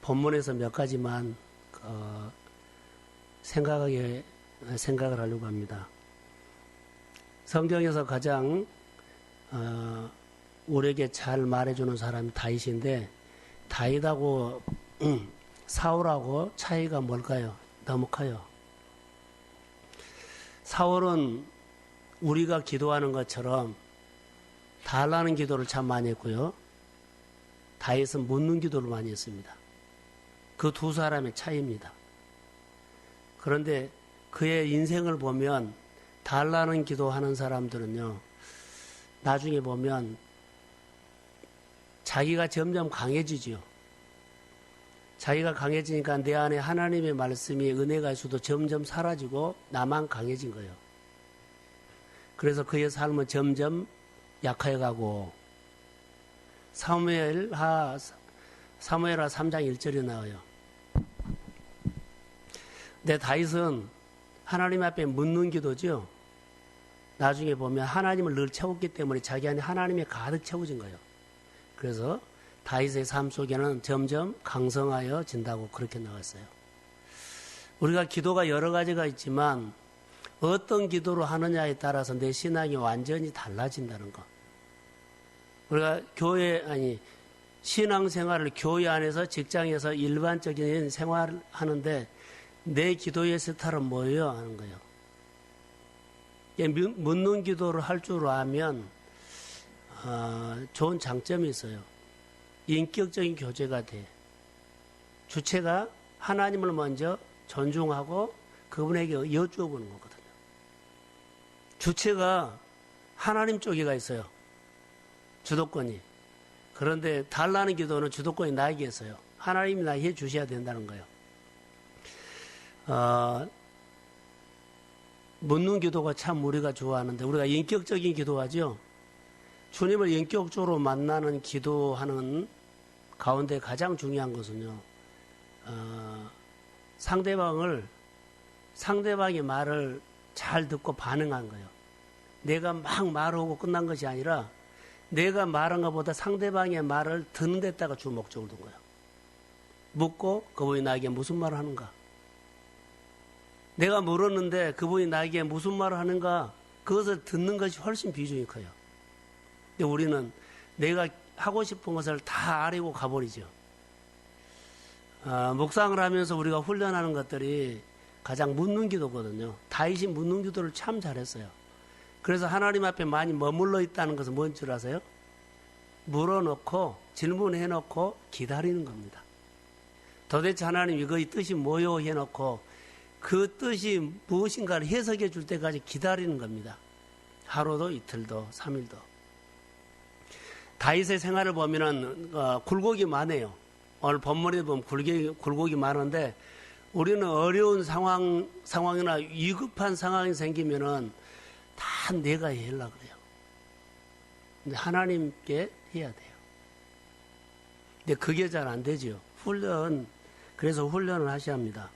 본문에서 몇 가지만 생각을 하려고 합니다. 성경에서 가장 우리에게 잘 말해주는 사람이 다윗인데, 다윗하고 사울하고 차이가 뭘까요? 너무 커요. 사울은 우리가 기도하는 것처럼 달라는 기도를 참 많이 했고요. 다윗은 묻는 기도를 많이 했습니다. 그 두 사람의 차이입니다. 그런데 그의 인생을 보면 달라는 기도하는 사람들은요, 나중에 보면 자기가 점점 강해지죠. 자기가 강해지니까 내 안에 하나님의 말씀이 은혜가 있어도 점점 사라지고 나만 강해진 거예요. 그래서 그의 삶은 점점 약해가고, 사무엘하 3장 1절에 나와요. 근데 다윗은 하나님 앞에 묻는 기도죠. 나중에 보면 하나님을 늘 채웠기 때문에 자기 안에 하나님이 가득 채워진 거예요. 그래서 다윗의 삶 속에는 점점 강성하여 진다고 그렇게 나왔어요. 우리가 기도가 여러 가지가 있지만 어떤 기도로 하느냐에 따라서 내 신앙이 완전히 달라진다는 거. 우리가 신앙생활을 교회 안에서, 직장에서 일반적인 생활을 하는데 내 기도의 스타일은 뭐예요? 하는 거예요. 묻는 기도를 할 줄 알면 좋은 장점이 있어요. 인격적인 교제가 돼. 주체가 하나님을 먼저 존중하고 그분에게 여쭈어보는 거거든요. 주체가 하나님 쪽에가 있어요. 주도권이. 그런데 달라는 기도는 주도권이 나에게 있어요. 하나님이 나에게 해주셔야 된다는 거예요. 묻는 기도가 참 우리가 좋아하는데, 우리가 인격적인 기도하죠. 주님을 인격적으로 만나는 기도하는 가운데 가장 중요한 것은요, 상대방의 말을 잘 듣고 반응한 거예요. 내가 막 말하고 끝난 것이 아니라 내가 말한 것보다 상대방의 말을 듣는 데다가 주 목적을 둔 거예요. 묻고 그분이 나에게 무슨 말을 하는가. 내가 물었는데 그분이 나에게 무슨 말을 하는가, 그것을 듣는 것이 훨씬 비중이 커요. 근데 우리는 내가 하고 싶은 것을 다 아래고 가버리죠. 묵상을 하면서 우리가 훈련하는 것들이 가장 묻는 기도거든요. 다윗이 묻는 기도를 참 잘했어요. 그래서 하나님 앞에 많이 머물러 있다는 것은 뭔 줄 아세요? 물어놓고 질문해놓고 기다리는 겁니다. 도대체 하나님 이거의 뜻이 뭐요? 해놓고 그 뜻이 무엇인가를 해석해 줄 때까지 기다리는 겁니다. 하루도 이틀도 3일도. 다윗의 생활을 보면은 굴곡이 많아요. 오늘 본문에 보면 굴곡이 많은데, 우리는 어려운 상황이나 위급한 상황이 생기면은 다 내가 하려고 그래요. 근데 하나님께 해야 돼요. 근데 그게 잘 안 되죠. 그래서 훈련을 하셔야 합니다.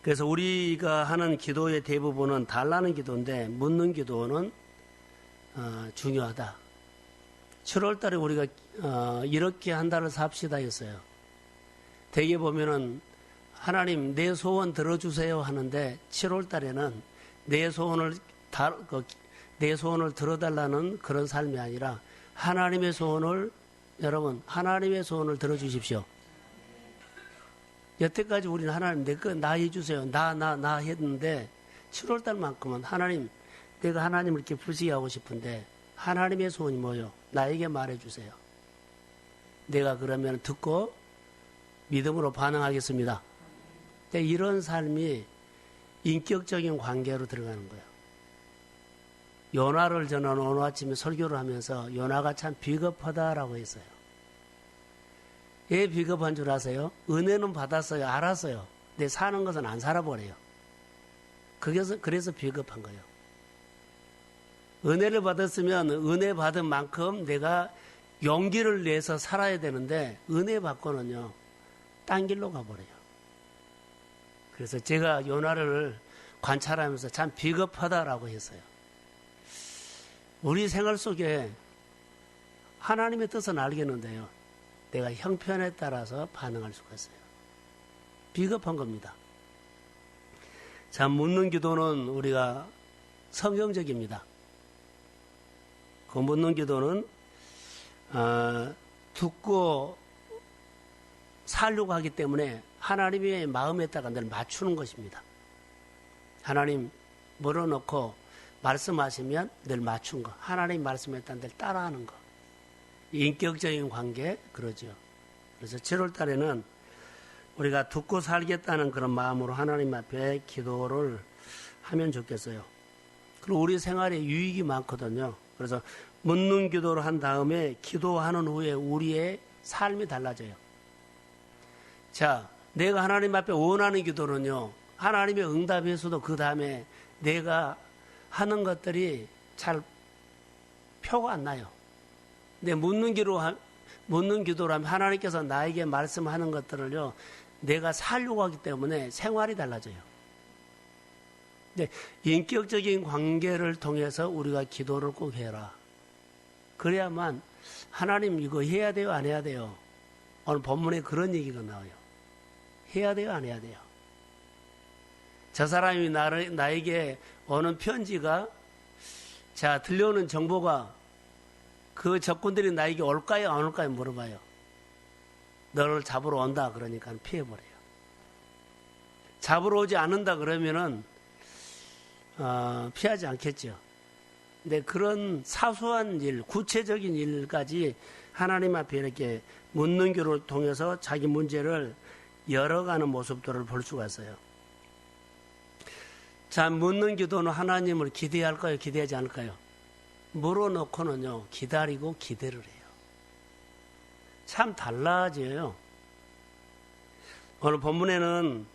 그래서 우리가 하는 기도의 대부분은 달라는 기도인데, 묻는 기도는 중요하다. 7월 달에 우리가 이렇게 한 달을 삽시다 했어요. 대개 보면은 하나님 내 소원 들어주세요 하는데, 7월 달에는 내 소원을 들어달라는 그런 삶이 아니라 하나님의 소원을 들어주십시오. 여태까지 우리는 하나님 나 해주세요. 나 했는데 7월 달만큼은 하나님, 내가 하나님을 이렇게 부시하고 싶은데 하나님의 소원이 뭐요? 나에게 말해주세요. 내가 그러면 듣고 믿음으로 반응하겠습니다. 이런 삶이 인격적인 관계로 들어가는 거예요. 요나를 저는 오늘 아침에 설교를 하면서 요나가 참 비겁하다라고 했어요. 왜 비겁한 줄 아세요? 은혜는 받았어요. 알았어요. 근데 사는 것은 안 살아버려요. 그래서 비겁한 거예요. 은혜를 받았으면 은혜 받은 만큼 내가 용기를 내서 살아야 되는데, 은혜 받고는요, 딴 길로 가버려요. 그래서 제가 요나를 관찰하면서 참 비겁하다라고 했어요. 우리 생활 속에 하나님의 뜻은 알겠는데요, 내가 형편에 따라서 반응할 수가 있어요. 비겁한 겁니다. 자, 묻는 기도는 우리가 성경적입니다. 그 묻는 기도는 듣고 살려고 하기 때문에 하나님의 마음에다가 늘 맞추는 것입니다. 하나님 물어놓고 말씀하시면 늘 맞춘 거. 하나님 말씀에 늘 따라하는 거. 인격적인 관계 그러죠. 그래서 7월 달에는 우리가 듣고 살겠다는 그런 마음으로 하나님 앞에 기도를 하면 좋겠어요. 그리고 우리 생활에 유익이 많거든요. 그래서 묻는 기도를 한 다음에 기도하는 후에 우리의 삶이 달라져요. 자, 내가 하나님 앞에 원하는 기도는요, 하나님의 응답에서도 그 다음에 내가 하는 것들이 잘 표가 안 나요. 근데 묻는 기도로 하면 하나님께서 나에게 말씀하는 것들을요, 내가 살려고 하기 때문에 생활이 달라져요. 근데 인격적인 관계를 통해서 우리가 기도를 꼭 해라. 그래야만 하나님 이거 해야 돼요, 안 해야 돼요? 오늘 본문에 그런 얘기가 나와요. 해야 돼요, 안 해야 돼요? 저 사람이 나에게 오는 편지가, 자, 들려오는 정보가 그 적군들이 나에게 올까요, 안 올까요 물어봐요. 너를 잡으러 온다 그러니까 피해버려요. 잡으러 오지 않는다 그러면은 피하지 않겠죠. 근데 그런 사소한 일, 구체적인 일까지 하나님 앞에 이렇게 묻는 기도를 통해서 자기 문제를 열어가는 모습들을 볼 수가 있어요. 자, 묻는 기도는 하나님을 기대할까요, 기대하지 않을까요? 물어놓고는요, 기다리고 기대를 해요. 참 달라져요. 오늘 본문에는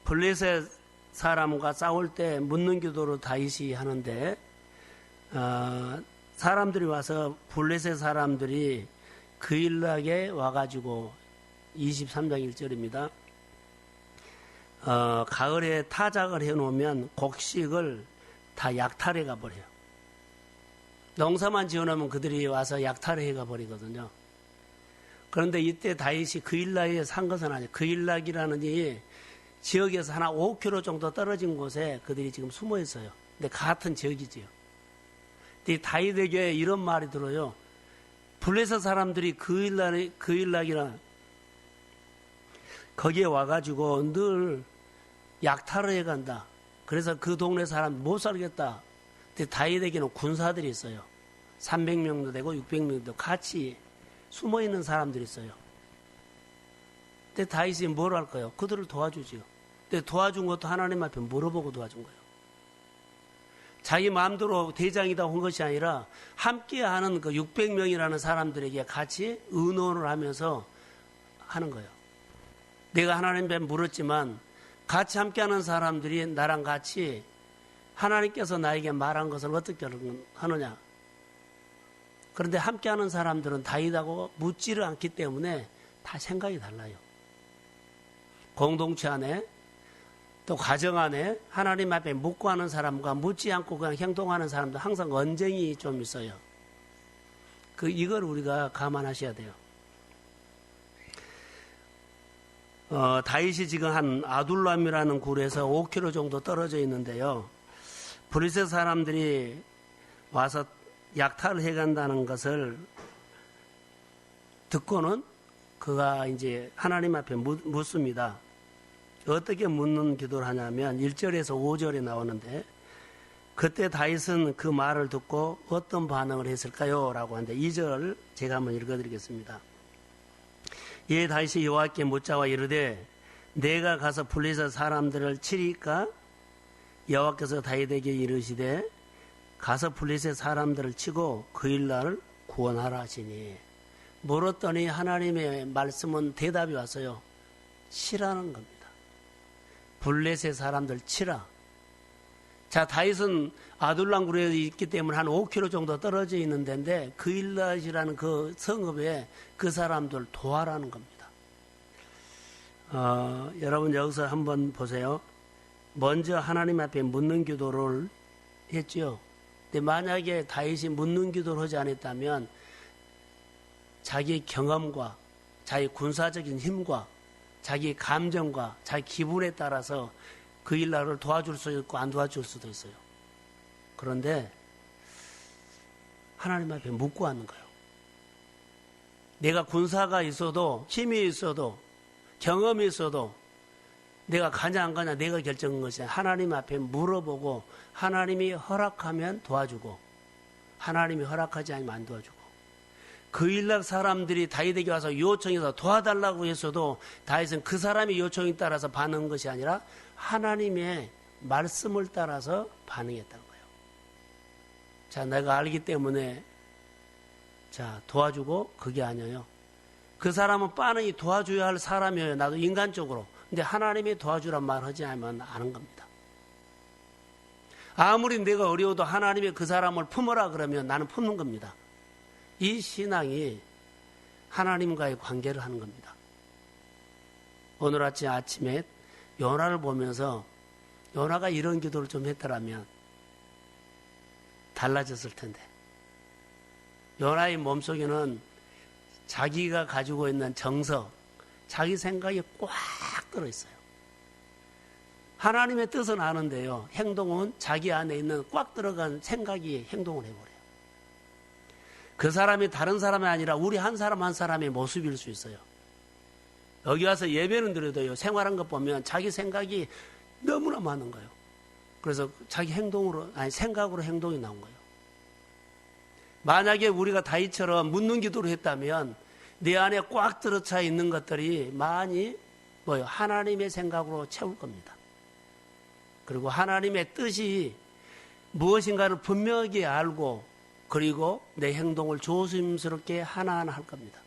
블레셋 사람과 싸울 때 묻는 기도로 다윗이 하는데, 사람들이 와서 블레셋 사람들이 그일락에 와가지고 23장 1절입니다. 가을에 타작을 해놓으면 곡식을 다 약탈해 가버려요. 농사만 지어놓으면 그들이 와서 약탈해 가버리거든요. 그런데 이때 다윗이 그일락에 산 것은 아니에요. 그일락이라는 이 지역에서 한 5km 정도 떨어진 곳에 그들이 지금 숨어 있어요. 근데 같은 지역이지요. 근데 다윗에게 이런 말이 들어요. 블레셋 사람들이 그일락이라 거기에 와가지고 늘 약탈을 해간다. 그래서 그 동네 사람 못 살겠다. 근데 다윗에게는 군사들이 있어요. 300명도 되고 600명도 같이 숨어있는 사람들이 있어요. 근데 다윗이 뭘 할까요? 그들을 도와주지요. 근데 도와준 것도 하나님 앞에 물어보고 도와준 거예요. 자기 마음대로 대장이다 한 것이 아니라 함께하는 그 600명이라는 사람들에게 같이 의논을 하면서 하는 거예요. 내가 하나님 앞에 물었지만 같이 함께하는 사람들이 나랑 같이 하나님께서 나에게 말한 것을 어떻게 하느냐. 그런데 함께하는 사람들은 다윗하고 묻지를 않기 때문에 다 생각이 달라요. 공동체 안에 또 가정 안에 하나님 앞에 묻고 하는 사람과 묻지 않고 그냥 행동하는 사람도 항상 언쟁이 좀 있어요. 이걸 우리가 감안하셔야 돼요. 다윗이 지금 한 아둘람이라는 굴에서 5km 정도 떨어져 있는데요. 블레셋 사람들이 와서 약탈을 해간다는 것을 듣고는 그가 이제 하나님 앞에 묻습니다. 어떻게 묻는 기도를 하냐면 1절에서 5절에 나오는데, 그때 다윗은 그 말을 듣고 어떤 반응을 했을까요? 라고 하는데 2절 제가 한번 읽어드리겠습니다. 이에 다윗이 여호와께 묻자와 이르되 내가 가서 블레셋 사람들을 치리까? 여호와께서 다윗에게 이르시되 가서 블레셋 사람들을 치고 그일날을 구원하라 하시니. 물었더니 하나님의 말씀은 대답이 왔어요. 치라는 겁니다. 블레셋 사람들 치라. 자, 다윗은 아둘람 굴에 있기 때문에 한 5km 정도 떨어져 있는 데인데 그일낫이라는 그 성읍에 그 사람들 도와라는 겁니다. 여러분 여기서 한번 보세요. 먼저 하나님 앞에 묻는 기도를 했죠. 근데 만약에 다윗이 묻는 기도를 하지 않았다면 자기 경험과 자기 군사적인 힘과 자기 감정과 자기 기분에 따라서 그 일날을 도와줄 수 있고 안 도와줄 수도 있어요. 그런데 하나님 앞에 묻고 하는 거예요. 내가 군사가 있어도 힘이 있어도 경험이 있어도 내가 가냐 안 가냐 내가 결정한 것이 아니라 하나님 앞에 물어보고 하나님이 허락하면 도와주고 하나님이 허락하지 않으면 안 도와주고 그 일날 사람들이 다윗에게 와서 요청해서 도와달라고 했어도 다윗은 그 사람의 요청에 따라서 반응한 것이 아니라 하나님의 말씀을 따라서 반응했다는 거예요. 자, 내가 알기 때문에 자 도와주고 그게 아니에요. 그 사람은 빤히 도와줘야 할 사람이에요. 나도 인간적으로. 근데 하나님이 도와주란 말 하지 않으면 아는 겁니다. 아무리 내가 어려워도 하나님이 그 사람을 품어라 그러면 나는 품는 겁니다. 이 신앙이 하나님과의 관계를 하는 겁니다. 오늘 아침에 요나를 보면서 요나가 이런 기도를 좀 했더라면 달라졌을 텐데 요나의 몸속에는 자기가 가지고 있는 정서, 자기 생각이 꽉 들어있어요. 하나님의 뜻은 아는데요. 행동은 자기 안에 있는 꽉 들어간 생각이 행동을 해버려요. 그 사람이 다른 사람이 아니라 우리 한 사람 한 사람의 모습일 수 있어요. 여기 와서 예배는 드려도요. 생활한 것 보면 자기 생각이 너무나 많은 거예요. 그래서 자기 생각으로 행동이 나온 거예요. 만약에 우리가 다윗처럼 묻는 기도를 했다면 내 안에 꽉 들어차 있는 것들이 많이 하나님의 생각으로 채울 겁니다. 그리고 하나님의 뜻이 무엇인가를 분명하게 알고 그리고 내 행동을 조심스럽게 하나하나 할 겁니다.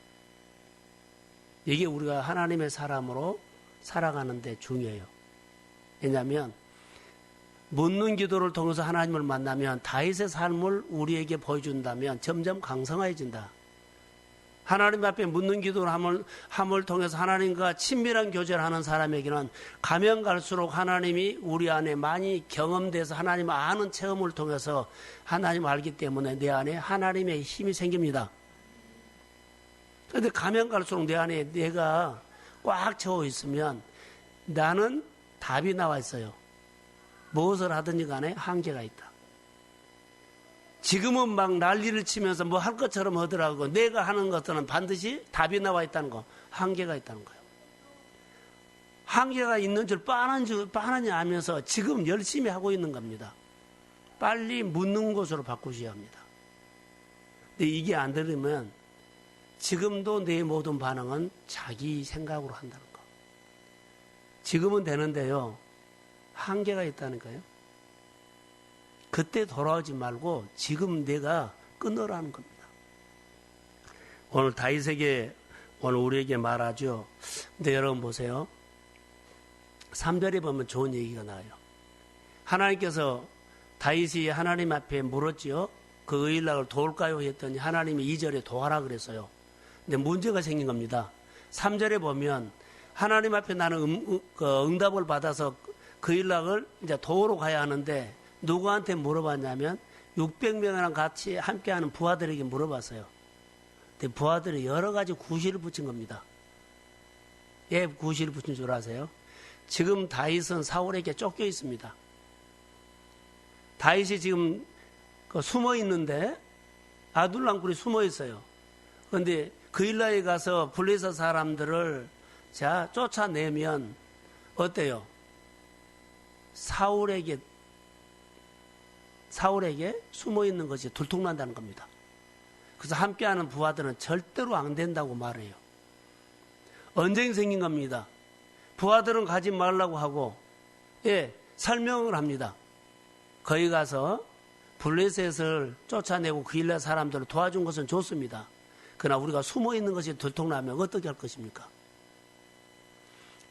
이게 우리가 하나님의 사람으로 살아가는 데 중요해요. 왜냐하면 묻는 기도를 통해서 하나님을 만나면 다윗의 삶을 우리에게 보여준다면 점점 강성해진다. 하나님 앞에 묻는 기도를 함을 통해서 하나님과 친밀한 교제를 하는 사람에게는 가면 갈수록 하나님이 우리 안에 많이 경험돼서 하나님을 아는 체험을 통해서 하나님을 알기 때문에 내 안에 하나님의 힘이 생깁니다. 그런데 가면 갈수록 내 안에 내가 꽉 채워 있으면 나는 답이 나와 있어요. 무엇을 하든지 간에 한계가 있다. 지금은 막 난리를 치면서 뭐 할 것처럼 하더라고. 내가 하는 것들은 반드시 답이 나와 있다는 거, 한계가 있다는 거예요. 한계가 있는 줄 뻔하냐 하면서 지금 열심히 하고 있는 겁니다. 빨리 묻는 것으로 바꾸셔야 합니다. 근데 이게 안 되려면 지금도 내 모든 반응은 자기 생각으로 한다는 거. 지금은 되는데요. 한계가 있다니까요. 그때 돌아오지 말고 지금 내가 끊으라는 겁니다. 오늘 다윗에게 오늘 우리에게 말하죠. 근데 여러분 보세요. 3절에 보면 좋은 얘기가 나와요. 하나님께서 다윗이 하나님 앞에 물었지요. 그 의일락을 도울까요? 했더니 하나님이 2절에 도와라 그랬어요. 근데 문제가 생긴 겁니다. 3절에 보면 하나님 앞에 나는 응답을 받아서 그 일락을 이제 도우러 가야 하는데 누구한테 물어봤냐면 600명이랑 같이 함께하는 부하들에게 물어봤어요. 근데 부하들이 여러 가지 구실을 붙인 겁니다. 예, 구실을 붙인 줄 아세요? 지금 다윗은 사울에게 쫓겨 있습니다. 다윗이 지금 숨어 있는데 아둘람 굴에 숨어 있어요. 그런데 그 일라에 가서 블레셋 사람들을 자 쫓아내면 어때요? 사울에게 숨어 있는 것이 들통난다는 겁니다. 그래서 함께하는 부하들은 절대로 안 된다고 말해요. 언쟁이 생긴 겁니다. 부하들은 가지 말라고 하고 설명을 합니다. 거기 가서 블레셋을 쫓아내고 그 일라 사람들을 도와준 것은 좋습니다. 그러나 우리가 숨어 있는 것이 들통나면 어떻게 할 것입니까?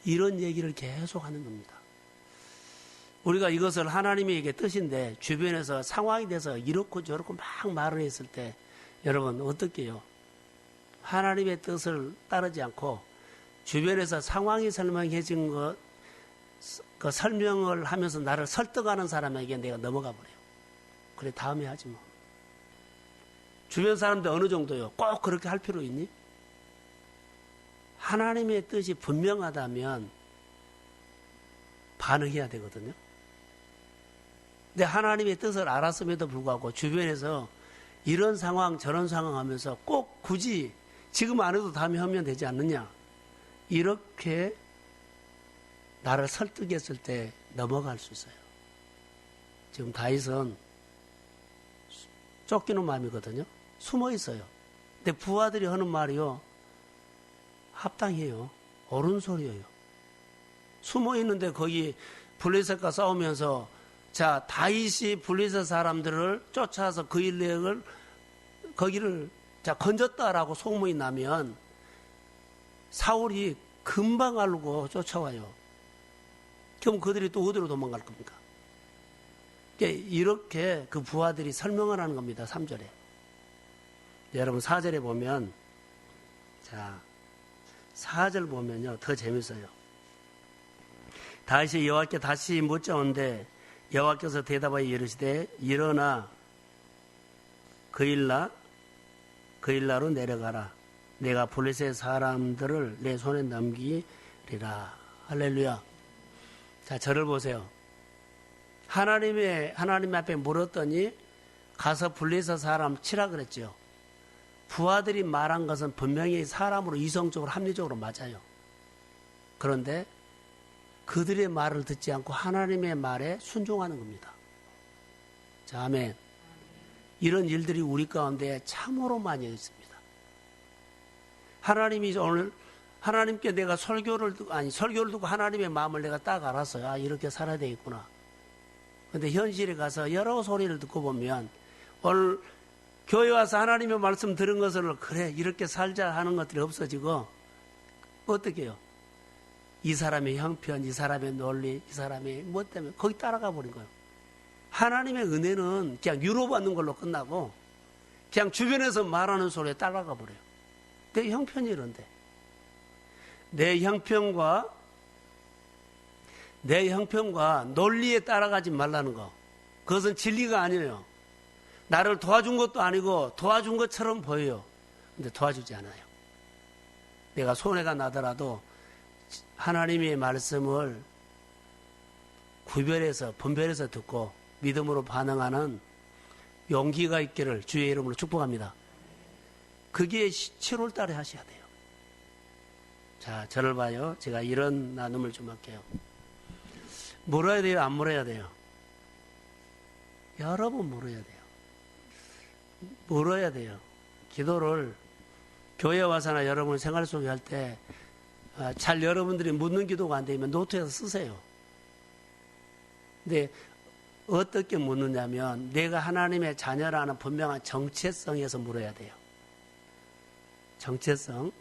이런 얘기를 계속 하는 겁니다. 우리가 이것을 하나님에게 뜻인데 주변에서 상황이 돼서 이렇고 저렇고 막 말을 했을 때 여러분 어떻게 해요? 하나님의 뜻을 따르지 않고 주변에서 상황이 설명해진 그 설명을 하면서 나를 설득하는 사람에게 내가 넘어가 버려요. 그래 다음에 하지 뭐. 주변 사람들 어느 정도요? 꼭 그렇게 할 필요 있니? 하나님의 뜻이 분명하다면 반응해야 되거든요. 근데 하나님의 뜻을 알았음에도 불구하고 주변에서 이런 상황 저런 상황 하면서 꼭 굳이 지금 안 해도 다음에 하면 되지 않느냐, 이렇게 나를 설득했을 때 넘어갈 수 있어요. 지금 다윗은 쫓기는 마음이거든요. 숨어 있어요. 근데 부하들이 하는 말이요, 합당해요. 옳은 소리예요. 숨어 있는데 거기 블레셋과 싸우면서, 자, 다윗이 블레셋 사람들을 쫓아서 그 인력을 거기를 자 건졌다라고 소문이 나면 사울이 금방 알고 쫓아와요. 그럼 그들이 또 어디로 도망갈 겁니까? 이렇게 그 부하들이 설명을 하는 겁니다. 3절에. 여러분 4절에 보면, 자 4절 보면요 더 재밌어요. 다윗이 여호와께 다시 묻자온데 여호와께서 대답하여 이르시되 일어나 그일라로 내려가라. 내가 블레셋 사람들을 내 손에 넘기리라. 할렐루야. 자, 저를 보세요. 하나님 앞에 물었더니 가서 블레셋 사람 치라 그랬죠. 부하들이 말한 것은 분명히 사람으로 이성적으로 합리적으로 맞아요. 그런데 그들의 말을 듣지 않고 하나님의 말에 순종하는 겁니다. 자, 아멘. 이런 일들이 우리 가운데 참으로 많이 있습니다. 하나님이 오늘 하나님께 내가 설교를 듣고 하나님의 마음을 내가 딱 알았어요. 아, 이렇게 살아야 되겠구나. 근데 현실에 가서 여러 소리를 듣고 보면 오늘 교회 와서 하나님의 말씀 들은 것을 그래 이렇게 살자 하는 것들이 없어지고 어떻게 해요? 이 사람의 형편, 이 사람의 논리, 이 사람의 뭐 때문에 거기 따라가 버린 거예요. 하나님의 은혜는 그냥 위로받는 걸로 끝나고 그냥 주변에서 말하는 소리에 따라가 버려요. 내 형편이 이런데 내 형편과 논리에 따라가지 말라는 거, 그것은 진리가 아니에요. 나를 도와준 것도 아니고 도와준 것처럼 보여요. 근데 도와주지 않아요. 내가 손해가 나더라도 하나님의 말씀을 구별해서 분별해서 듣고 믿음으로 반응하는 용기가 있기를 주의 이름으로 축복합니다. 그게 7월 달에 하셔야 돼요. 자, 저를 봐요. 제가 이런 나눔을 좀 할게요. 물어야 돼요? 안 물어야 돼요? 여러 번 물어야 돼요. 물어야 돼요. 기도를 교회 와서나 여러분 생활 속에 할 때 잘 여러분들이 묻는 기도가 안 되면 노트에서 쓰세요. 근데 어떻게 묻느냐면 내가 하나님의 자녀라는 분명한 정체성에서 물어야 돼요. 정체성.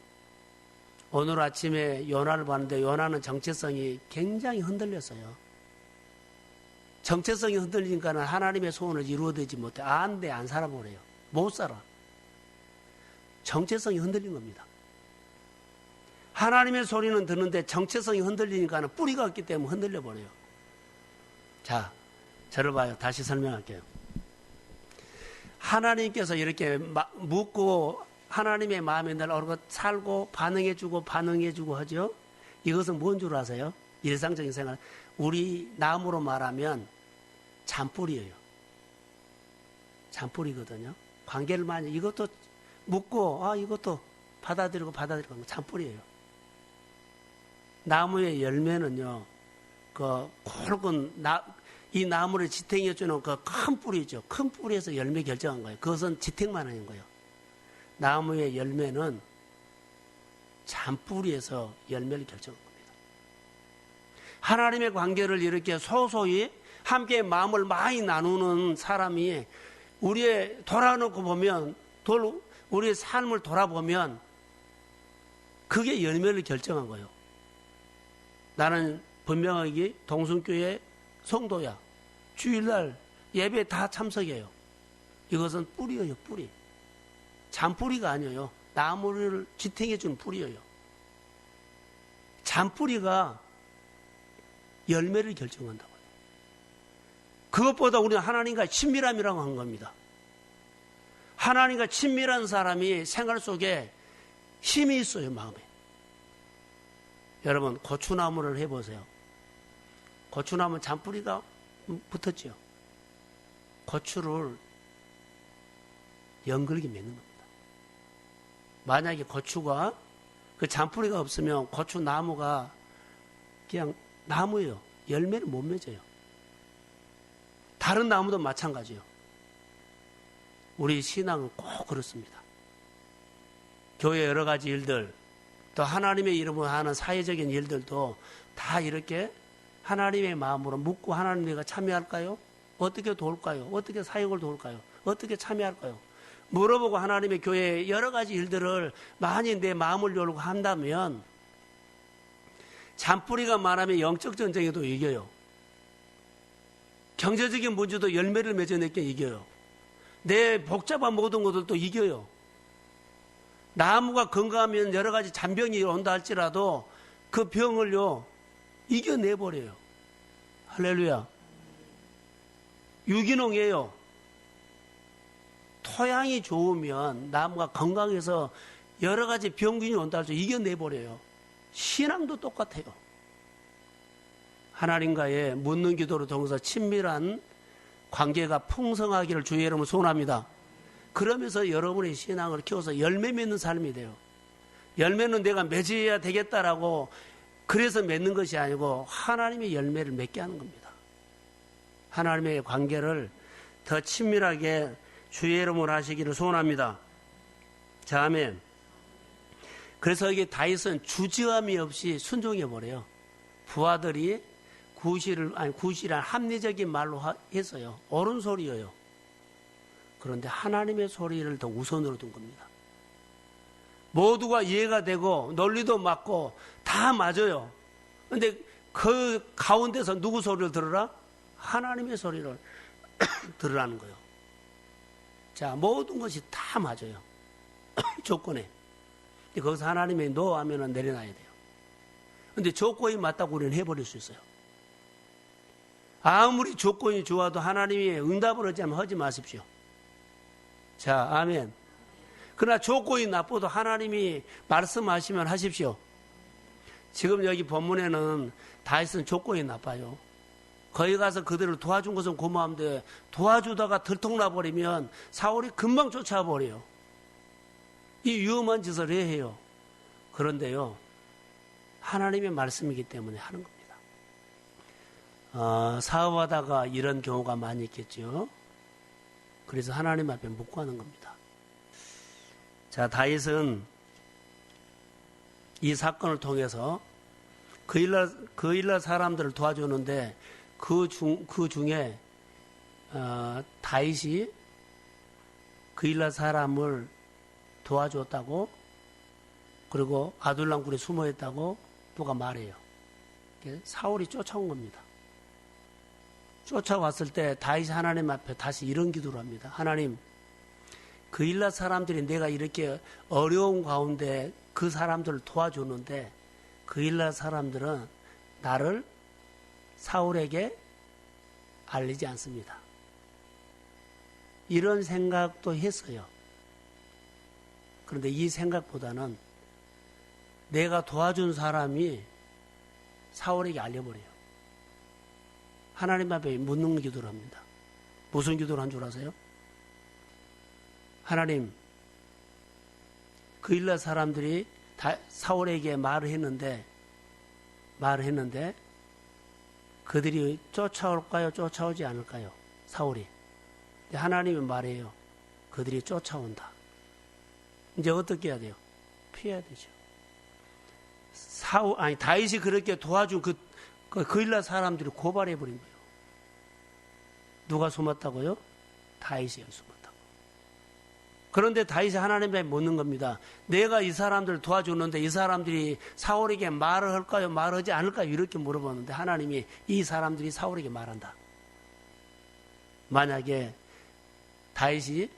오늘 아침에 요나를 봤는데 요나는 정체성이 굉장히 흔들렸어요. 정체성이 흔들리니까 하나님의 소원을 이루어되지 못해. 안 돼, 안 살아보래요. 못 살아. 정체성이 흔들린 겁니다. 하나님의 소리는 듣는데 정체성이 흔들리니까 뿌리가 없기 때문에 흔들려 버려요. 자, 저를 봐요. 다시 설명할게요. 하나님께서 이렇게 묻고 하나님의 마음에 늘 얼굴 살고 반응해주고 하죠. 이것은 뭔 줄 아세요? 일상적인 생활. 우리 나무로 말하면 잔뿌리예요. 잔뿌리거든요. 관계를 많이 이것도 묻고 이것도 받아들이고 잔뿌리예요. 나무의 열매는요, 그 굵은 이 나무를 지탱해주는 그 큰 뿌리죠. 큰 뿌리에서 열매 결정한 거예요. 그것은 지탱만 하는 거예요. 나무의 열매는 잔뿌리에서 열매를 결정한 겁니다. 하나님의 관계를 이렇게 소소히 함께 마음을 많이 나누는 사람이 우리의 돌아놓고 보면 우리의 삶을 돌아보면 그게 열매를 결정한 거예요. 나는 분명하게 동순교회 성도야. 주일날 예배 다 참석해요. 이것은 뿌리예요, 뿌리. 잔뿌리가 아니에요. 나무를 지탱해주는 뿌리예요. 잔뿌리가 열매를 결정한다고요. 그것보다 우리는 하나님과 친밀함이라고 한 겁니다. 하나님과 친밀한 사람이 생활 속에 힘이 있어요, 마음에. 여러분 고추나무를 해보세요. 고추나무 잔뿌리가 붙었죠. 고추를 연글게 맺는 겁니다. 만약에 고추가 그 잔뿌리가 없으면 고추나무가 그냥 나무예요. 열매를 못 맺어요. 다른 나무도 마찬가지예요. 우리 신앙은 꼭 그렇습니다. 교회 여러 가지 일들, 또 하나님의 이름으로 하는 사회적인 일들도 다 이렇게 하나님의 마음으로 묻고 하나님 내가 참여할까요? 어떻게 도울까요? 어떻게 사역을 도울까요? 어떻게 참여할까요? 물어보고 하나님의 교회의 여러 가지 일들을 많이 내 마음을 열고 한다면 잔뿌리가 많으면 영적 전쟁에도 이겨요. 경제적인 문제도 열매를 맺어내게 이겨요. 내 복잡한 모든 것들도 이겨요. 나무가 건강하면 여러 가지 잔병이 온다 할지라도 그 병을요 이겨내버려요. 할렐루야. 유기농이에요. 토양이 좋으면 나무가 건강해서 여러 가지 병균이 온다 할지라도 이겨내버려요. 신앙도 똑같아요. 하나님과의 묻는 기도로 통해서 친밀한 관계가 풍성하기를 주의 이름으로 소원합니다. 그러면서 여러분의 신앙을 키워서 열매 맺는 삶이 돼요. 열매는 내가 맺어야 되겠다라고 그래서 맺는 것이 아니고 하나님의 열매를 맺게 하는 겁니다. 하나님의 관계를 더 친밀하게 주의 이름으로 하시기를 소원합니다. 자, 아멘. 그래서 이게 다윗은 주저함이 없이 순종해 버려요. 부하들이 구실이란 합리적인 말로 했어요. 옳은 소리예요. 그런데 하나님의 소리를 더 우선으로 둔 겁니다. 모두가 이해가 되고 논리도 맞고 다 맞아요. 그런데 그 가운데서 누구 소리를 들으라? 하나님의 소리를 들으라는 거예요. 자, 모든 것이 다 맞아요. 조건에. 거기서 하나님의 노 하면은 내려놔야 돼요. 그런데 조건이 맞다고 우리는 해버릴 수 있어요. 아무리 조건이 좋아도 하나님이 응답을 하지 마십시오. 자, 아멘. 그러나 조건이 나빠도 하나님이 말씀하시면 하십시오. 지금 여기 본문에는 다윗은 조건이 나빠요. 거기 가서 그들을 도와준 것은 고마운데 도와주다가 들통나버리면 사울이 금방 쫓아버려요. 이 위험한 짓을 왜 해요? 그런데요, 하나님의 말씀이기 때문에 하는 겁니다. 사업하다가 이런 경우가 많이 있겠죠. 그래서 하나님 앞에 묻고 하는 겁니다. 자, 다윗은 이 사건을 통해서 그일라 사람들을 도와주는데 그 중에 다윗이 그일라 사람을 도와줬다고, 그리고 아둘람 굴에 숨어있다고 누가 말해요. 사울이 쫓아온 겁니다. 쫓아왔을 때 다윗이 하나님 앞에 다시 이런 기도를 합니다. 하나님, 그일라 사람들이 내가 이렇게 어려운 가운데 그 사람들을 도와주는데 그일라 사람들은 나를 사울에게 알리지 않습니다. 이런 생각도 했어요. 그런데 이 생각보다는 내가 도와준 사람이 사울에게 알려버려요. 하나님 앞에 묻는 기도를 합니다. 무슨 기도를 한 줄 아세요? 하나님, 그일라 사람들이 사울에게 말을 했는데 그들이 쫓아올까요? 쫓아오지 않을까요? 사울이. 하나님은 말해요. 그들이 쫓아온다. 이제 어떻게 해야 돼요? 피해야 되죠. 다윗이 그렇게 도와준 그일라 사람들이 고발해버린 거예요. 누가 숨었다고요? 다윗이 숨었다고. 그런데 다윗이 하나님께 묻는 겁니다. 내가 이 사람들을 도와주는데 이 사람들이 사울에게 말을 할까요? 말하지 않을까요? 이렇게 물어보는데 하나님이 이 사람들이 사울에게 말한다. 만약에 다윗이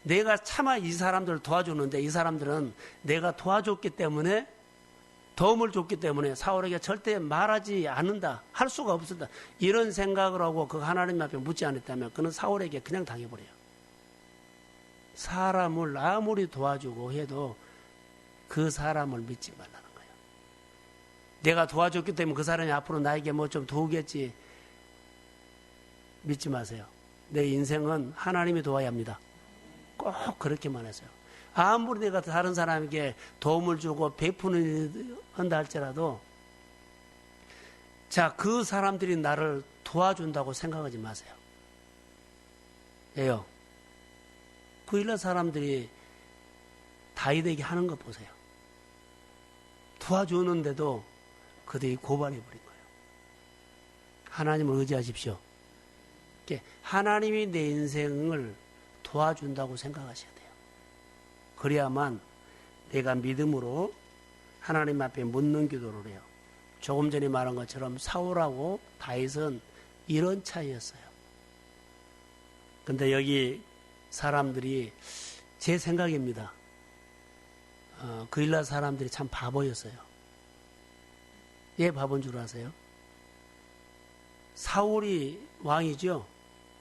내가 차마 이 사람들을 도와주는데 이 사람들은 내가 도와줬기 때문에 도움을 줬기 때문에 사울에게 절대 말하지 않는다. 할 수가 없었다. 이런 생각을 하고 그 하나님 앞에 묻지 않았다면 그는 사울에게 그냥 당해버려요. 사람을 아무리 도와주고 해도 그 사람을 믿지 말라는 거예요. 내가 도와줬기 때문에 그 사람이 앞으로 나에게 뭐 좀 도우겠지. 믿지 마세요. 내 인생은 하나님이 도와야 합니다. 꼭 그렇게만 했어요. 아무리 내가 다른 사람에게 도움을 주고 베푸는 한다 할지라도 자, 그 사람들이 나를 도와준다고 생각하지 마세요. 왜요? 그 일러 사람들이 다윗에게 하는 것 보세요. 도와주는데도 그들이 고발해버린 거예요. 하나님을 의지하십시오. 하나님이 내 인생을 도와준다고 생각하셔야 돼요. 그래야만 내가 믿음으로 하나님 앞에 묻는 기도를 해요. 조금 전에 말한 것처럼 사울하고 다윗은 이런 차이였어요. 근데 여기 사람들이 제 생각입니다. 그일라 사람들이 참 바보였어요. 왜 바보인 줄 아세요? 사울이 왕이죠.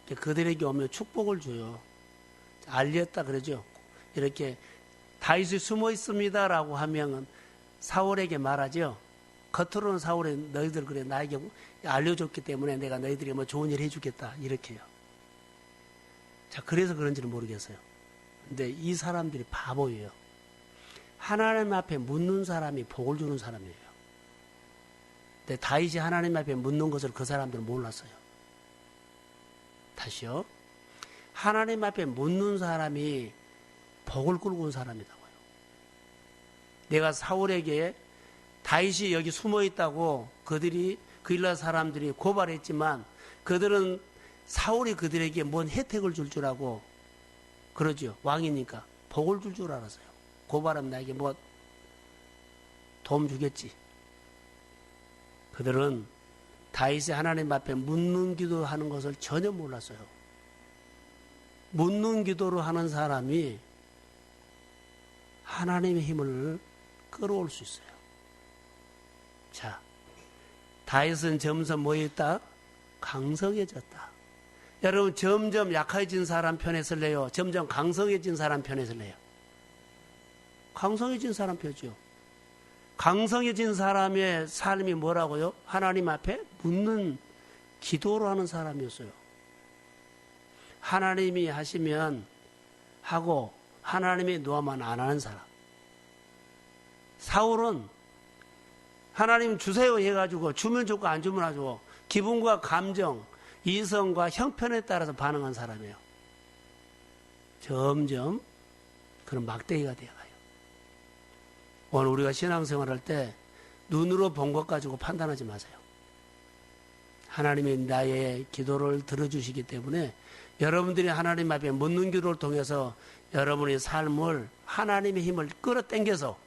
그들에게 오면 축복을 줘요. 알렸다 그러죠. 이렇게 다윗이 숨어 있습니다라고 하면 사울에게 말하죠. 겉으로는 사울에 너희들 그래 나에게 알려줬기 때문에 내가 너희들이 뭐 좋은 일 해주겠다 이렇게요. 자, 그래서 그런지는 모르겠어요. 근데 이 사람들이 바보예요. 하나님 앞에 묻는 사람이 복을 주는 사람이에요. 근데 다윗이 하나님 앞에 묻는 것을 그 사람들은 몰랐어요. 다시요. 하나님 앞에 묻는 사람이 복을 끌고 온 사람이라고요. 내가 사울에게 다윗이 여기 숨어 있다고 그일라 사람들이 고발했지만 그들은 사울이 그들에게 뭔 혜택을 줄 알고 그러죠. 왕이니까 복을 줄 알았어요. 고발하면 나에게 뭐 도움 주겠지. 그들은 다윗이 하나님 앞에 묻는 기도하는 것을 전혀 몰랐어요. 묻는 기도로 하는 사람이 하나님의 힘을 끌어올 수 있어요. 자, 다윗은 점점 뭐였다? 강성해졌다. 여러분 점점 약해진 사람 편에 설래요? 점점 강성해진 사람 편에 설래요? 강성해진 사람 편이죠. 강성해진 사람의 삶이 뭐라고요? 하나님 앞에 묻는 기도로 하는 사람이었어요. 하나님이 하시면 하고 하나님이 놓으면 안 하는 사람. 사울은 하나님 주세요 해가지고 주면 좋고 안 주면 안 주고 기분과 감정, 이성과 형편에 따라서 반응한 사람이에요. 점점 그런 막대기가 되어가요. 오늘 우리가 신앙생활할 때 눈으로 본 것 가지고 판단하지 마세요. 하나님이 나의 기도를 들어주시기 때문에 여러분들이 하나님 앞에 묻는 기도를 통해서 여러분의 삶을 하나님의 힘을 끌어당겨서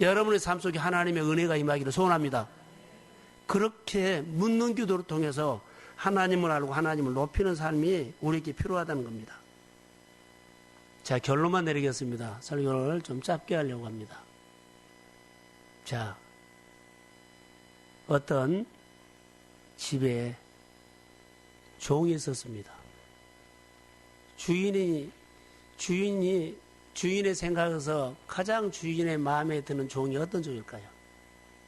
여러분의 삶 속에 하나님의 은혜가 임하기를 소원합니다. 그렇게 묻는 기도를 통해서 하나님을 알고 하나님을 높이는 삶이 우리에게 필요하다는 겁니다. 자, 결론만 내리겠습니다. 설교를 좀 짧게 하려고 합니다. 자, 어떤 집에 종이 있었습니다. 주인의 생각에서 가장 주인의 마음에 드는 종이 어떤 종일까요?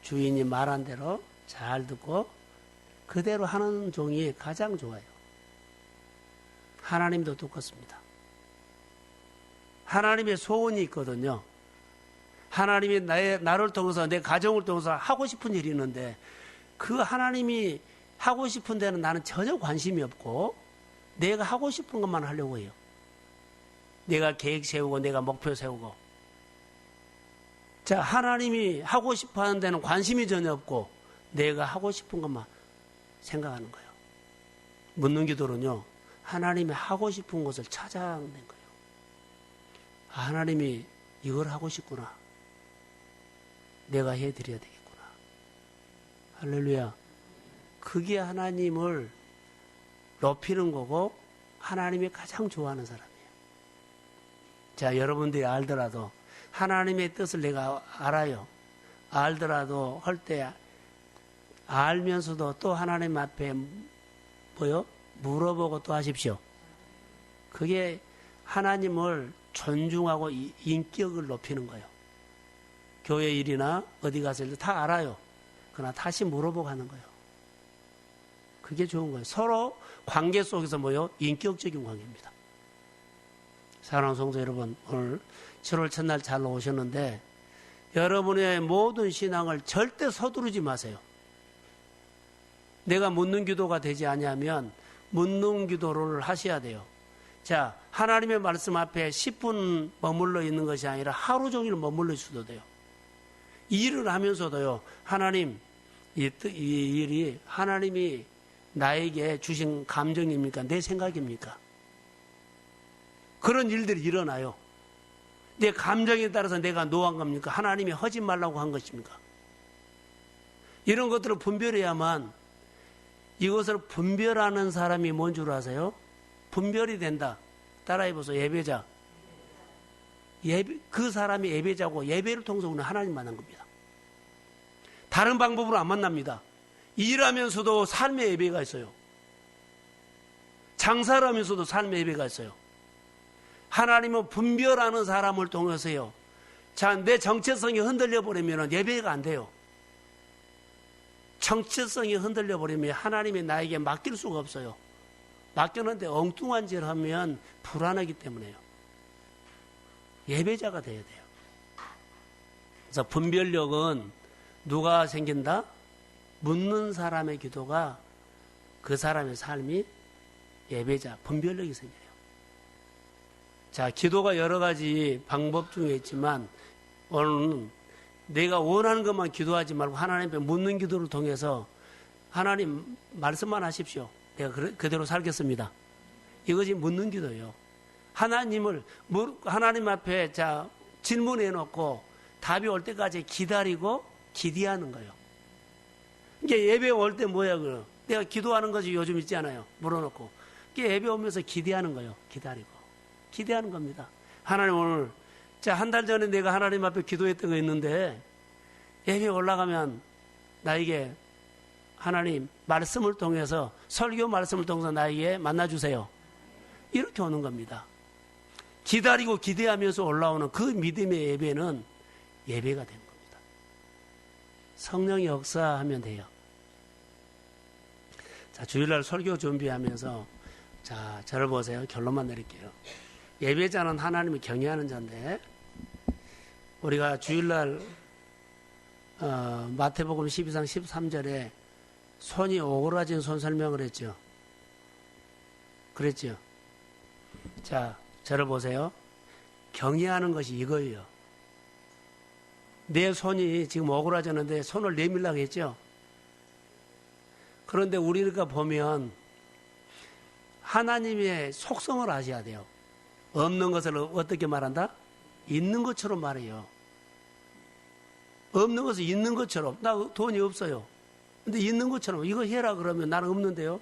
주인이 말한 대로 잘 듣고 그대로 하는 종이 가장 좋아요. 하나님도 똑같습니다. 하나님의 소원이 있거든요. 하나님이 나를 통해서 내 가정을 통해서 하고 싶은 일이 있는데 그 하나님이 하고 싶은 데는 나는 전혀 관심이 없고 내가 하고 싶은 것만 하려고 해요. 내가 계획 세우고 내가 목표 세우고. 자, 하나님이 하고 싶어 하는 데는 관심이 전혀 없고 내가 하고 싶은 것만 생각하는 거예요. 묻는 기도는요, 하나님이 하고 싶은 것을 찾아낸 거예요. 아, 하나님이 이걸 하고 싶구나. 내가 해드려야 되겠구나. 할렐루야. 그게 하나님을 높이는 거고 하나님이 가장 좋아하는 사람이에요. 자, 여러분들이 알더라도 하나님의 뜻을 내가 알아요. 알더라도 할 때 알면서도 또 하나님 앞에 뭐요? 물어보고 또 하십시오. 그게 하나님을 존중하고 인격을 높이는 거예요. 교회 일이나 어디 가서 다 알아요. 그러나 다시 물어보고 하는 거예요. 그게 좋은 거예요. 서로 관계 속에서 뭐요? 인격적인 관계입니다. 사랑하는 성도 여러분, 오늘 7월 첫날 잘 오셨는데 여러분의 모든 신앙을 절대 서두르지 마세요. 내가 묻는 기도가 되지 않으면 묻는 기도를 하셔야 돼요. 자, 하나님의 말씀 앞에 10분 머물러 있는 것이 아니라 하루 종일 머물러 있어도 돼요. 일을 하면서도요, 하나님, 이 일이 하나님이 나에게 주신 감정입니까? 내 생각입니까? 그런 일들이 일어나요. 내 감정에 따라서 내가 노한 겁니까? 하나님이 하지 말라고 한 것입니까? 이런 것들을 분별해야만, 이것을 분별하는 사람이 뭔 줄 아세요? 분별이 된다. 따라해보세요. 예배자. 그 사람이 예배자고 예배를 통해서 우리는 하나님 만난 겁니다. 다른 방법으로 안 만납니다. 일하면서도 삶의 예배가 있어요. 장사를 하면서도 삶의 예배가 있어요. 하나님은 분별하는 사람을 통해서요. 자, 내 정체성이 흔들려 버리면 예배가 안 돼요. 정체성이 흔들려 버리면 하나님이 나에게 맡길 수가 없어요. 맡겼는데 엉뚱한 짓을 하면 불안하기 때문에요. 예배자가 돼야 돼요. 그래서 분별력은 누가 생긴다? 묻는 사람의 기도가 그 사람의 삶이 예배자, 분별력이 생겨요. 자, 기도가 여러 가지 방법 중에 있지만 오늘은 내가 원하는 것만 기도하지 말고 하나님 앞에 묻는 기도를 통해서 하나님 말씀만 하십시오. 내가 그대로 살겠습니다. 이것이 묻는 기도예요. 하나님 앞에 자 질문해 놓고 답이 올 때까지 기다리고 기대하는 거예요. 이게 예배 올 때 뭐야 그럼? 내가 기도하는 것이 요즘 있잖아요. 물어놓고 이게 예배 오면서 기대하는 거예요. 기대하는 겁니다. 하나님 오늘 자, 한 달 전에 내가 하나님 앞에 기도했던 거 있는데 예배 올라가면 나에게 하나님 말씀을 통해서 설교 말씀을 통해서 나에게 만나주세요. 이렇게 오는 겁니다. 기다리고 기대하면서 올라오는 그 믿음의 예배는 예배가 되는 겁니다. 성령이 역사하면 돼요. 자, 주일날 설교 준비하면서 자, 저를 보세요. 결론만 내릴게요. 예배자는 하나님을 경외하는 자인데 우리가 주일날 마태복음 12장 13절에 손이 오그라진 손 설명을 했죠. 그랬죠. 자, 저를 보세요. 경외하는 것이 이거예요. 내 손이 지금 오그라졌는데 손을 내밀라고 했죠. 그런데 우리가 보면 하나님의 속성을 아셔야 돼요. 없는 것을 어떻게 말한다? 있는 것처럼 말해요. 없는 것을 있는 것처럼. 나 돈이 없어요. 근데 있는 것처럼 이거 해라 그러면 나는 없는데요.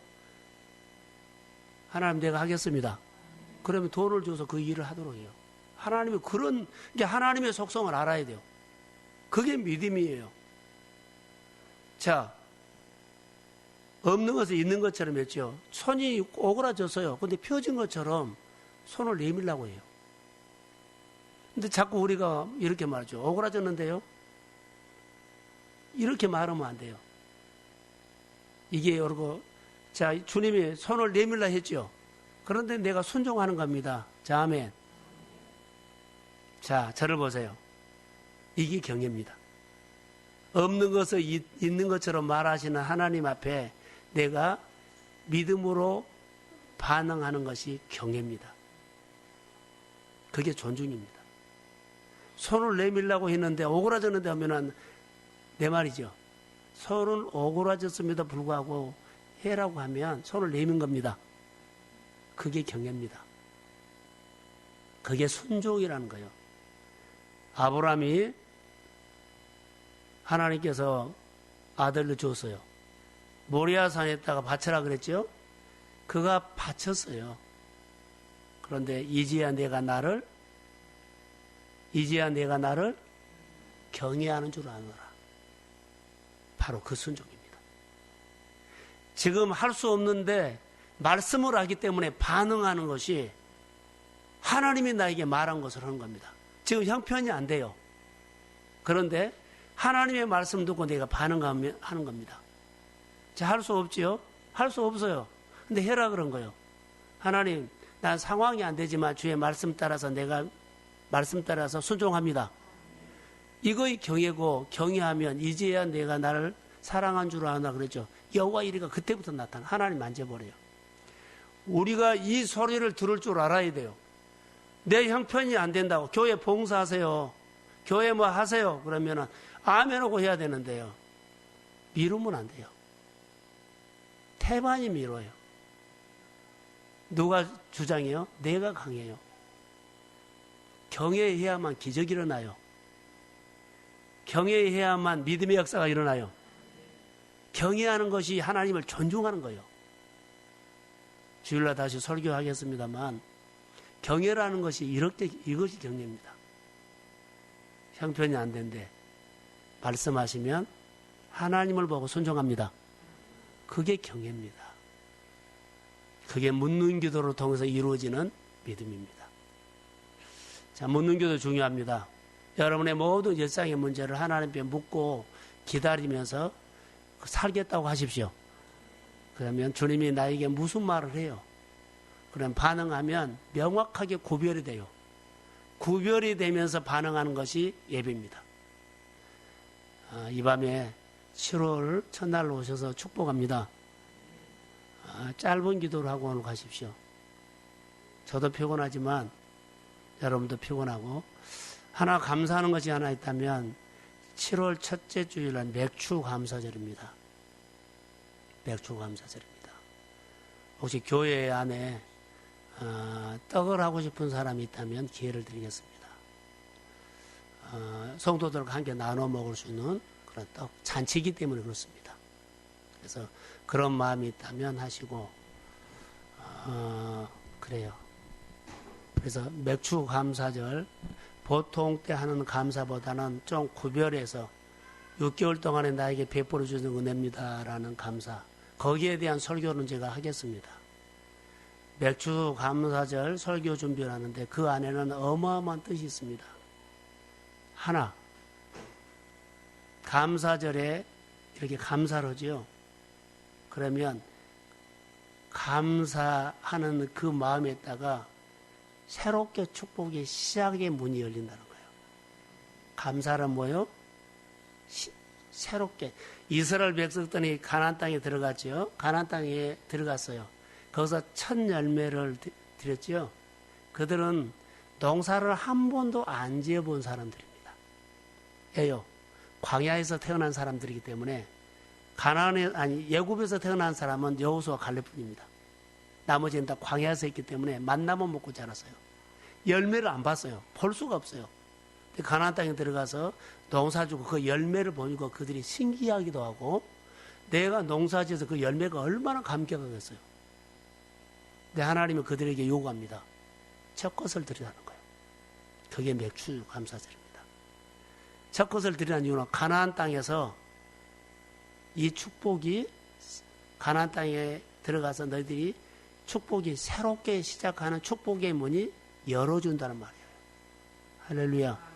하나님 내가 하겠습니다. 그러면 돈을 줘서 그 일을 하도록 해요. 하나님이 그런 이게 하나님의 속성을 알아야 돼요. 그게 믿음이에요. 자, 없는 것을 있는 것처럼 했죠. 손이 오그라졌어요. 근데 펴진 것처럼 손을 내밀라고 해요. 근데 자꾸 우리가 이렇게 말하죠. 오그라졌는데요. 이렇게 말하면 안 돼요. 이게 여러분, 자, 주님이 손을 내밀라 했죠. 그런데 내가 순종하는 겁니다. 자, 아멘. 자, 저를 보세요. 이게 경외입니다. 없는 것을 있는 것처럼 말하시는 하나님 앞에 내가 믿음으로 반응하는 것이 경외입니다. 그게 존중입니다. 손을 내밀라고 했는데 오그라졌는데 하면은 내 말이죠. 손은 오그라졌음에도 불구하고 해라고 하면 손을 내민 겁니다. 그게 경외입니다. 그게 순종이라는 거예요. 아브라함이 하나님께서 아들을 줬어요. 모리아산에다가 바쳐라 그랬죠. 그가 바쳤어요. 그런데 이제야 내가 나를 경외하는 줄 아노라. 바로 그 순종입니다. 지금 할 수 없는데 말씀을 하기 때문에 반응하는 것이 하나님이 나에게 말한 것을 하는 겁니다. 지금 형편이 안 돼요. 그런데 하나님의 말씀 듣고 내가 반응하는 겁니다. 자, 할 수 없지요? 할 수 없어요. 근데 해라 그런 거예요. 하나님, 난 상황이 안 되지만 주의 말씀 따라서 내가 말씀 따라서 순종합니다. 이거의 경외고, 경외하면 이제야 내가 나를 사랑한 줄 아나 그랬죠. 여호와 이리가 그때부터 나타나. 하나님 만져버려요. 우리가 이 소리를 들을 줄 알아야 돼요. 내 형편이 안 된다고 교회 봉사하세요. 교회 뭐 하세요. 그러면은 아멘 하고 해야 되는데요. 미루면 안 돼요. 태반이 미뤄요. 누가 주장해요? 내가 강해요. 경외해야만 기적이 일어나요. 경외해야만 믿음의 역사가 일어나요. 경외하는 것이 하나님을 존중하는 거예요. 주일날 다시 설교하겠습니다만 경외라는 것이 이것이 경외입니다. 형편이 안 된대 말씀하시면 하나님을 보고 순종합니다. 그게 경외입니다. 그게 묻는 기도를 통해서 이루어지는 믿음입니다. 자, 묻는 기도 중요합니다. 여러분의 모든 일상의 문제를 하나님께 묻고 기다리면서 살겠다고 하십시오. 그러면 주님이 나에게 무슨 말을 해요? 그럼 반응하면 명확하게 구별이 돼요. 구별이 되면서 반응하는 것이 예배입니다. 이 밤에 7월 첫날로 오셔서 축복합니다. 짧은 기도를 하고 오늘 가십시오. 저도 피곤하지만 여러분도 피곤하고 하나 감사하는 것이 하나 있다면 7월 첫째 주일날 맥주 감사절입니다. 맥주 감사절입니다. 혹시 교회 안에 떡을 하고 싶은 사람이 있다면 기회를 드리겠습니다. 성도들과 함께 나눠 먹을 수 있는 그런 떡, 잔치이기 때문에 그렇습니다. 그래서 그런 마음이 있다면 하시고, 그래요. 그래서 맥주 감사절, 보통 때 하는 감사보다는 좀 구별해서 6개월 동안에 나에게 베풀어 주는 은혜입니다라는 감사, 거기에 대한 설교는 제가 하겠습니다. 맥주 감사절 설교 준비를 하는데 그 안에는 어마어마한 뜻이 있습니다. 하나, 감사절에 이렇게 감사를 하죠. 그러면 감사하는 그 마음에다가 새롭게 축복의 시작의 문이 열린다는 거예요. 감사는 뭐예요? 새롭게. 이스라엘 백성들이 가나안 땅에 들어갔죠. 가나안 땅에 들어갔어요. 거기서 첫 열매를 드렸죠. 그들은 농사를 한 번도 안 지어본 사람들입니다. 왜요? 광야에서 태어난 사람들이기 때문에 예굽에서 태어난 사람은 여호수아 갈렙뿐입니다. 나머지는 다 광야에서 있기 때문에 만나만 먹고 자랐어요. 열매를 안 봤어요. 볼 수가 없어요. 가나안 땅에 들어가서 농사주고 그 열매를 보니까 그들이 신기하기도 하고 내가 농사지어서 그 열매가 얼마나 감격하겠어요. 근데 하나님은 그들에게 요구합니다. 첫 것을 드리라는 거예요. 그게 맥주 감사절입니다. 첫 것을 드리라는 이유는 가나안 땅에서 이 축복이 가나안 땅에 들어가서 너희들이 축복이 새롭게 시작하는 축복의 문이 열어준다는 말이에요. 할렐루야.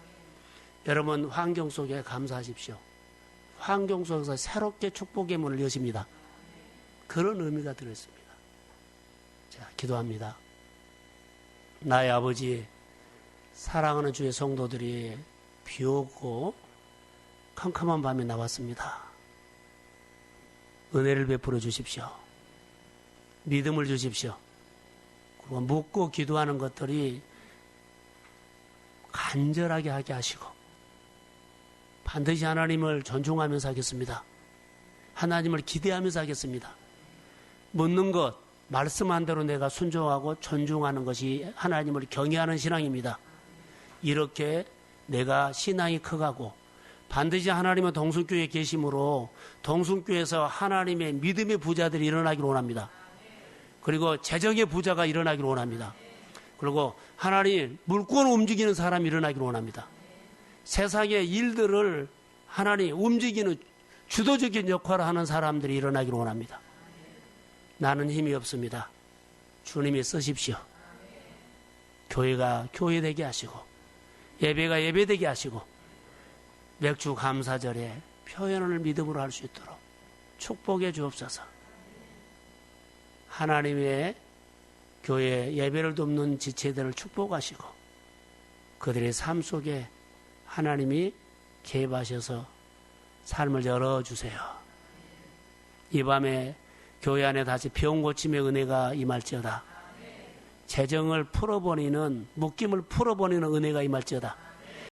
여러분 환경 속에 감사하십시오. 환경 속에서 새롭게 축복의 문을 여십니다. 그런 의미가 들어있습니다. 자, 기도합니다. 나의 아버지, 사랑하는 주의 성도들이 비 오고 캄캄한 밤에 나왔습니다. 은혜를 베풀어 주십시오. 믿음을 주십시오. 그리고 묻고 기도하는 것들이 간절하게 하게 하시고 반드시 하나님을 존중하면서 하겠습니다. 하나님을 기대하면서 하겠습니다. 묻는 것, 말씀한 대로 내가 순종하고 존중하는 것이 하나님을 경외하는 신앙입니다. 이렇게 내가 신앙이 커가고 반드시 하나님은 동순교회에 계심으로 동순교회에서 하나님의 믿음의 부자들이 일어나기를 원합니다. 그리고 재정의 부자가 일어나기를 원합니다. 그리고 하나님 물권 움직이는 사람이 일어나기를 원합니다. 세상의 일들을 하나님 움직이는 주도적인 역할을 하는 사람들이 일어나기를 원합니다. 나는 힘이 없습니다. 주님이 쓰십시오. 교회가 교회되게 하시고 예배가 예배되게 하시고 맥주 감사절에 표현을 믿음으로 할 수 있도록 축복해 주옵소서. 하나님의 교회 예배를 돕는 지체들을 축복하시고 그들의 삶 속에 하나님이 개입하셔서 삶을 열어주세요. 이 밤에 교회 안에 다시 병 고침의 은혜가 임할지어다. 재정을 풀어버리는, 묶임을 풀어버리는 은혜가 임할지어다.